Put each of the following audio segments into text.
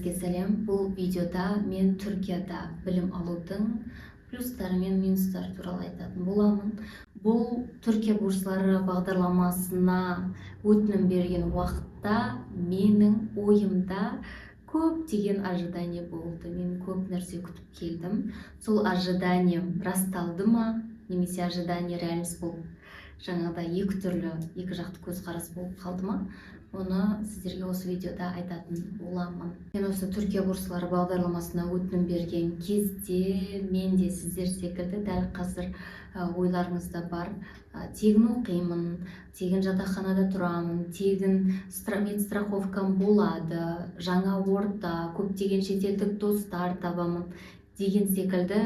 Бәріңізге сәлем. Бұл видеода мен Түркияда білім алудың плюстары мен минустары туралы айтатын боламын. Бұл Түркия бурслары бағдарламасына өтінім берген уақытта менің ойымда көптеген ожидание болды. Мен көп нәрсе күтіп келдім. Сол ожиданием расталды ма, немесе ожидание реальность болып жаңағыда екі жақты көзқарас болып қалды ма? Оны сіздерге осы видеода айтатын боламын. Мен осы Түркия бурслары бағдарламасына өтінім берген кезде мен де сіздер секілді дәл қазір ойларыңызда бар. Тегін оқимын, тегін жатақханада тұрамын, тегін медстраховкам болады, жаңа орта, көптеген шетелдік достар табамын деген секілді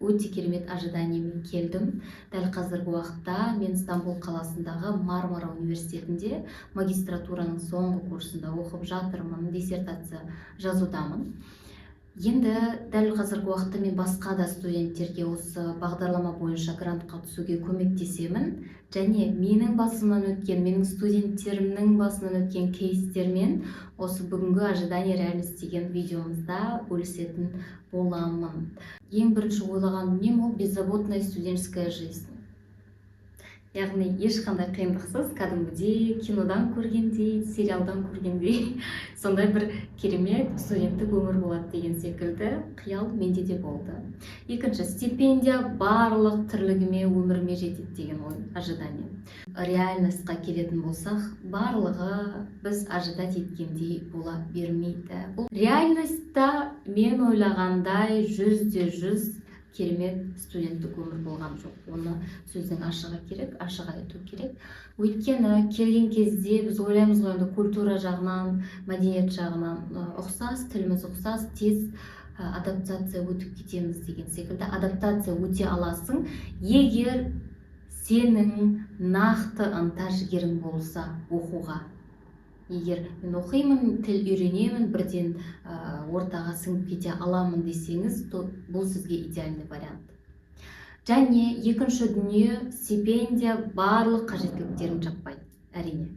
өте керемет ожиданиемен келдім. Дәл қазіргі уақытта мен Стамбул қаласындағы Мармара университетінде магистратураның соңғы курсында оқып жатырмын, диссертация жазудамын. Енді дәл қазіргі уақытта мен басқа да студенттерге осы бағдарлама бойынша грантқа түсуге көмектесемін, және менің басымнан өткен, менің студенттерімнің басынан өткен кейстермен осы бүгінгі ожидание реальность деген видеомызда бөлісетін боламын. Ең бірінші ойлаған дүнием ол беззаботная студенческая жизнь. Яғни ешқандай қиындықсыз, кәдімгідей кинодан көргендей, сериалдан көргендей сондай бір керемет студенттік өмір болады деген секілді қиял менде де болды. Екінші, стипендия барлық тірлігіме, өміріме жетеді деген ой, ожидание. Реальностьқа келетін болсақ, барлығы біз ожидать еткендей бола бермейді. Бұл реальностьта мен ойлағандай 100% керемет студенттік өмір болған жоқ. Оны сөздің ашық айту керек. Өйткені келген кезде біз ойлаймыз ғой, культура жағынан, мәдениет жағынан ұқсас, тіліміз ұқсас, тез адаптация өтіп кетеміз деген секілді. Адаптация өте аласың, егер сенің нақты ынта жігерің болса оқуға. Егер мен оқимын, тіл үйренемін, бірден ортаға сіңіп кете аламын десеңіз, бұл сізге идеальный вариант. Және екінші дүние, стипендия барлық қажеттіліктерін жаппайды, әрине.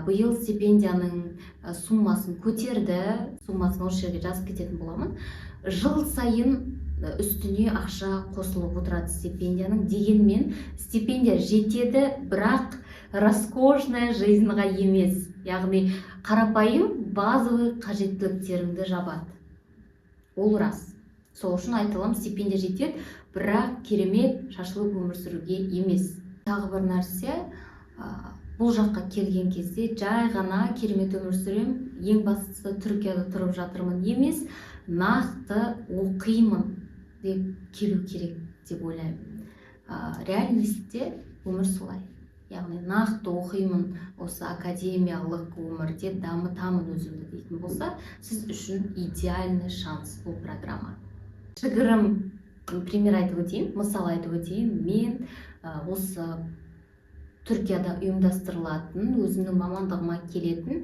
Биыл стипендияның суммасын көтерді, суммасын осы жерге жазып кететін боламын. Жыл сайын үстіне ақша қосылып отырады стипендияның, дегенмен стипендия жетеді, бірақ роскошная жизньға емес. Яғни қарапайым базовый қажеттіліктеріңді жабады. Ол рас. Сол үшін айтылым, стипендия жетеді, бірақ керемет шашылып өмір сүруге емес. Тағы бір нәрсе, бұл жаққа келген кезде жай ғана керемет өмір сүрем, ең бастысы Түркияда тұрып жатырмын емес, нақты оқимын деп келу керек деп ойлаймын. Реальностьте өмір солай. Яғни нақты оқимын, осы академиялық өмірде дамытамын өзімді дейтін болса, сіз үшін идеальный шанс бұл программа. Кішігірім пример айтып өтейін, мысал айтып өтейін. Мен осы Түркияда ұйымдастырылатын, өзімнің мамандығыма келетін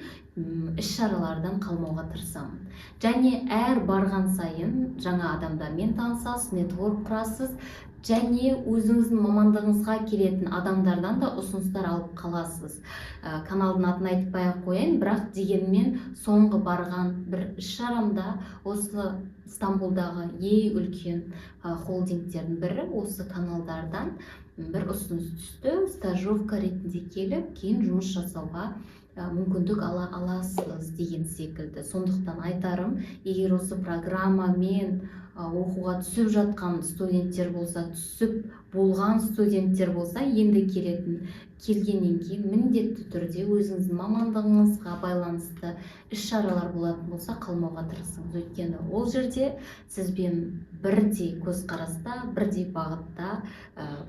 іс-шаралардан қалмауға тырысамын. Және әр барған сайын жаңа адамдармен танысасыз, нетворк құрасыз, және өзіңіздің мамандығыңызға келетін адамдардан да ұсыныстар алып қаласыз. Каналдың атын айтпай қояйын, бірақ дегенмен соңғы барған бір іс-шарамда осы Стамбулдағы ең үлкен холдингтердің бірі осы каналдардан бір ұсыныс түсті, стажировка ретінде келіп, кейін жұмыс жасауға мүмкіндік ала аласыз деген секілді. Сондықтан айтарым, егер осы программамен оқуға түсіп жатқан студенттер болса, түсіп болған студенттер болса, енді келгеннен кейін міндетті түрде өзіңіздің мамандығыңызға байланысты іс-шаралар болатын болса, қалмауға тырысыңыз. Өйткені ол жерде сізбен бірдей көзқараста, бірдей бағытта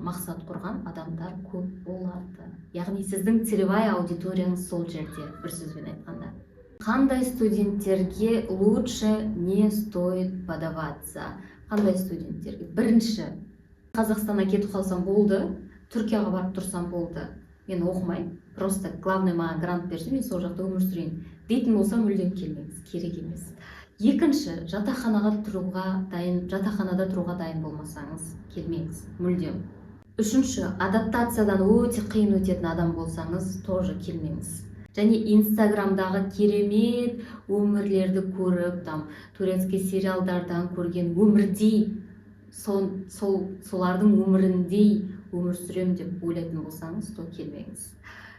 мақсат құрған адамдар көп болады. Яғни сіздің целевая аудиторияңыз сол жерде, бір сөзбен айтқанда. Қандай студенттерге лучше не стоит подаваться? Қандай студенттерге? Бірінші, Қазақстанға кетіп қалсам болды, Түркияға барып тұрсам болды. Мен оқымаймын, просто главный маған грант берсе, мен сол жақта өмір сүрейін дейтін болса, мүлдем келмеңіз, керек емес. Екінші, жатақханада тұруға дайын болмасаңыз, келмеңіз, мүлдем. Үшінші, адаптациядан өте қиын өтетін адам болсаңыз, тоже келмеңіз. және инстаграмдағы керемет өмірлерді көріп, там турецкий сериалдардан көрген өмірдей, солардың өміріндей өмір сүрем деп ойлайтын болсаңыз, то келмеңіз.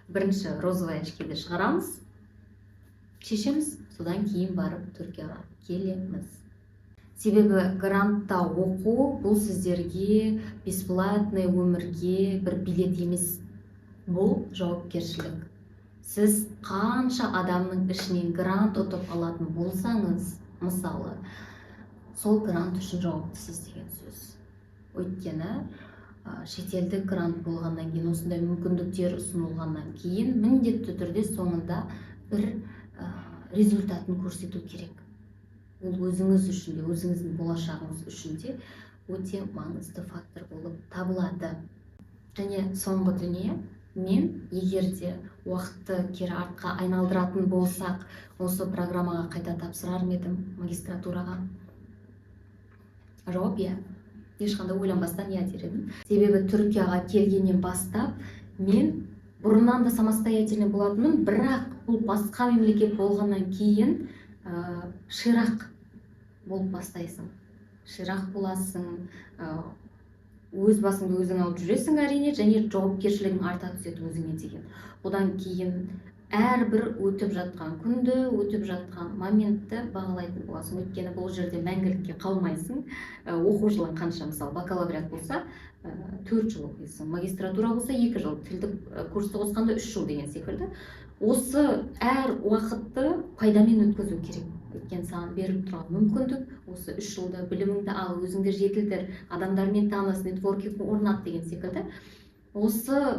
Бірінші розовый очкиді шығарамыз, шешеміз, содан кейін барып Түркияға келеміз. Себебі грантта оқу бұл сіздерге бесплатный өмірге бір билет емес. Бұл жауапкершілік. Сіз қанша адамның ішінен грант ұтып алатын болсаңыз, мысалы, сол грант үшін жауаптысыз деген сөз. Өйткені шетелдік грант болғаннан кейін, осындай мүмкіндіктер ұсынылғаннан кейін, міндетті түрде соңында бір результатын көрсету керек. Ол өзіңіз үшін де, өзіңіздің болашағыңыз үшін де өте маңызды фактор болып табылады. Және соңғы дүние, мен егерде уақытты кері артқа айналдыратын болсақ, осы программаға қайта тапсырар едім магистратураға? Жауап иә. Ешқандай ойланбастан иә дер едім. Себебі Түркияға келгеннен бастап мен бұрыннан да самостоятельный болатынмын, бірақ бұл басқа мемлекет болғаннан кейін ширақ болып бастайсың. Ширақ боласың, өз басыңды өзің алып жүресің әрине, және жауапкершілігің арта түседі өзіңе деген. Одан кейін әрбір өтіп жатқан күнді, өтіп жатқан моментті бағалайтын боласың. Өйткені бұл жерде мәңгілікке қалмайсың. Оқу жылың қанша, мысалы, бакалавриат болса 4 жыл оқисың, магистратура болса 2 жыл, тілдік курсты қосқанда 3 жыл деген секілді. Осы әр уақытты пайдамен өткізу керек. Өйткені саған беріп тұрған мүмкіндік, осы 3 жылда біліміңді ал, өзіңді жетілдір, адамдармен таныс, нетворкинг орнат деген секілді. Осы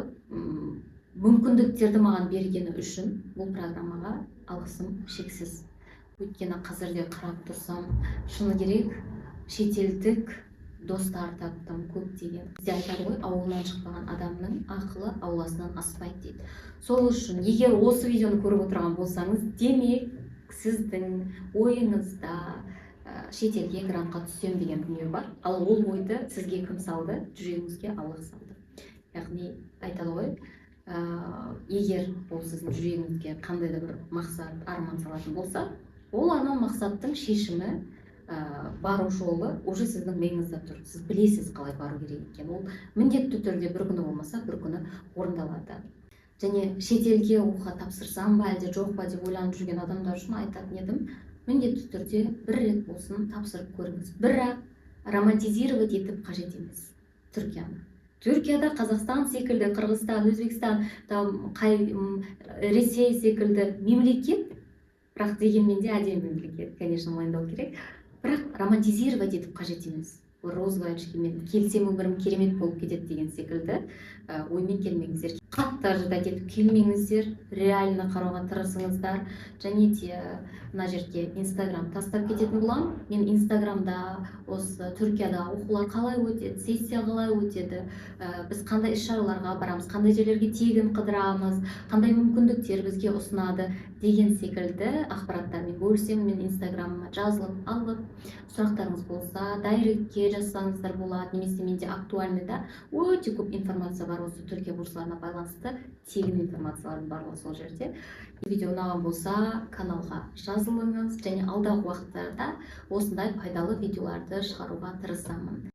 мүмкіндіктерді маған бергені үшін бұл программаға алғысым шексіз. Өйткені қазірде қарап тұрсам, шыны керек, шетелдік достар таптым көптеген. Бізде айтады ғой, ауылынан шықпаған адамның ақылы ауласынан аспайды дейді. Сол үшін, егер осы видеоны көріп отырған болсаңыз, демек сіздің ойыңызда шетелге грантқа түссем деген дүние бар. Ал ол ойды сізге кім салды? Жүрегіңізге Аллах салды. Яғни айтады ғой, егер ол сіздің жүрегіңізге қандай да бір мақсат, арман салатын болса, ол анау мақсаттың шешімі, бару жолы уже сіздің миыңызда тұр. Сіз білесіз қалай бару керек екен. Ол міндетті түрде бір күні болмаса, бір күні орындалады. Және шетелге оқуға тапсырсам ба, әлде жоқ па деп ойланып жүрген адамдар үшін айтатын едім, міндетті түрде бір рет болсын тапсырып көріңіз. Бірақ романтизировать етіп қажет емес Түркияны. Түркияда Қазақстан секілді, Қырғызстан, Өзбекстан, Ресей секілді мемлекет, бірақ дегенмен де әдемі мемлекет, конечно, мойындау керек. Бірақ романтизировать етіп қажет емес. Розовый очкимен келсем өмірім керемет болып кетеді деген секілді оймен келмеңіздер. Қатты ожидать етіп келмеңіздер, реально қарауға тырысыңыздар. Және де мына жерге инстаграм тастап кететін боламын. Мен инстаграмда осы Түркияда оқулар қалай өтеді, сессия қалай өтеді, біз қандай іс-шараларға барамыз, қандай жерлерге тегін қыдырамыз, қандай мүмкіндіктер бізге ұсынады деген секілді ақпараттармен бөлісемін. Мен инстаграмыма жазылып алып, сұрақтарыңыз болса дайректке жазсаңыздар болады, немесе менде актуальныйда өте көп информация бар осы Түркия бурсларына байланысты, тегін информациялардың барлығы сол жерде. Видео ұнаған болса, каналға жазылыңыз, және алдағы уақыттарда осындай пайдалы видеоларды шығаруға тырысамын.